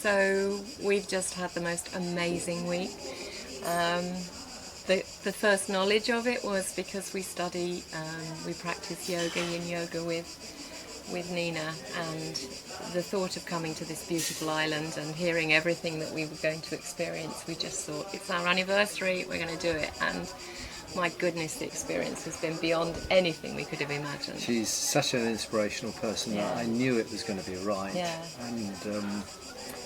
So we've just had the most amazing week. The first knowledge of it was because we practice yoga, yin yoga with Nina, and the thought of coming to this beautiful island and hearing everything that we were going to experience, we just thought, it's our anniversary, we're going to do it. And my goodness, the experience has been beyond anything we could have imagined. She's such an inspirational person that I knew it was going to be right. Yeah. And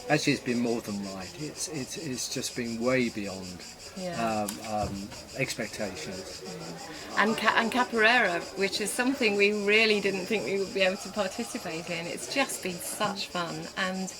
actually it's been more than right. It's just been way beyond expectations. And capoeira, which is something we really didn't think we would be able to participate in. It's just been such fun. And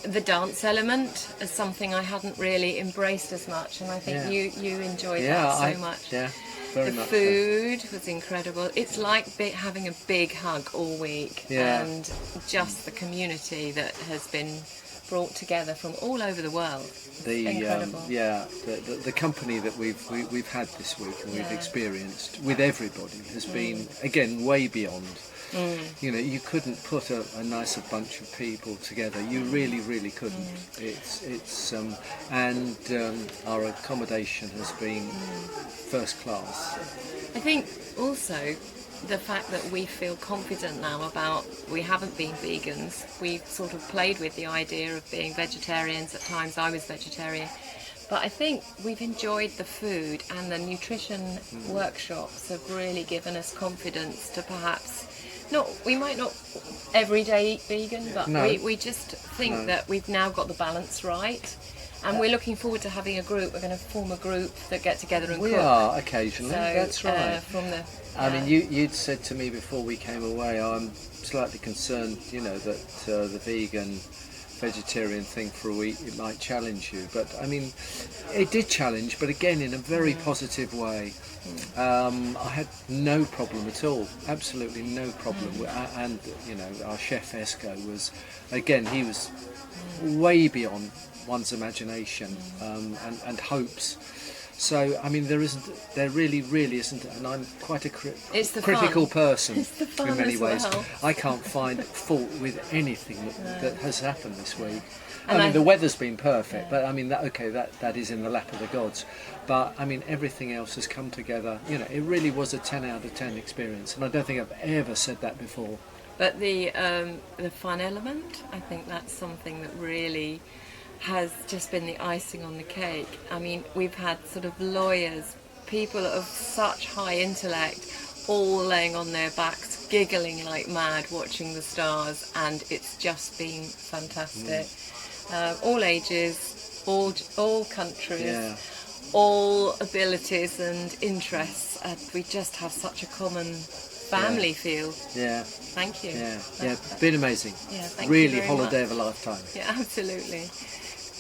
the dance element is something I hadn't really embraced as much, and I think you enjoyed that so much. Yeah, very much. The food was incredible. It's like having a big hug all week, and just the community that has been brought together from all over the world. Incredible. The company that we've had this week and we've experienced with everybody has been, again, way beyond. You know, you couldn't put a nicer bunch of people together. You really couldn't. And our accommodation has been first class. I think also the fact that we feel confident now about, we haven't been vegans. We've sort of played with the idea of being vegetarians. At times I was vegetarian. But I think we've enjoyed the food, and the nutrition workshops have really given us confidence to perhaps we might not every day eat vegan, but we just think that we've now got the balance right. And we're looking forward to having a group. We're going to form a group that get together and cook. We are, occasionally, so, that's right. I mean, you'd said to me before we came away, I'm slightly concerned, you know, that the vegetarian thing for a week, it might challenge you. But, I mean, it did challenge, but again, in a very positive way. I had no problem at all, absolutely no problem. And, you know, our chef Esco was, again, he was way beyond one's imagination and hopes. So, I mean, there really isn't, and I'm quite a critical person in many ways. I can't find fault with anything that has happened this week. I mean, the weather's been perfect, but I mean, that is in the lap of the gods. But I mean, everything else has come together. You know, it really was a 10 out of 10 experience, and I don't think I've ever said that before. But the fun element, I think that's something that really has just been the icing on the cake. I mean, we've had sort of lawyers, people of such high intellect, all laying on their backs, giggling like mad, watching the stars, and it's just been fantastic. All ages, all countries, all abilities and interests. We just have such a common family feel. Yeah. Thank you. Yeah, been amazing. Yeah, thank really you very holiday much. of a lifetime. Yeah, absolutely.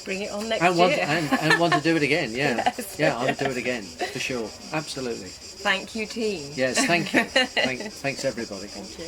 Bring it on next year. And want to do it again, Yes. Yeah, I would do it again, for sure. Absolutely. Thank you, team. Yes, thank you. Thanks everybody. Thank you.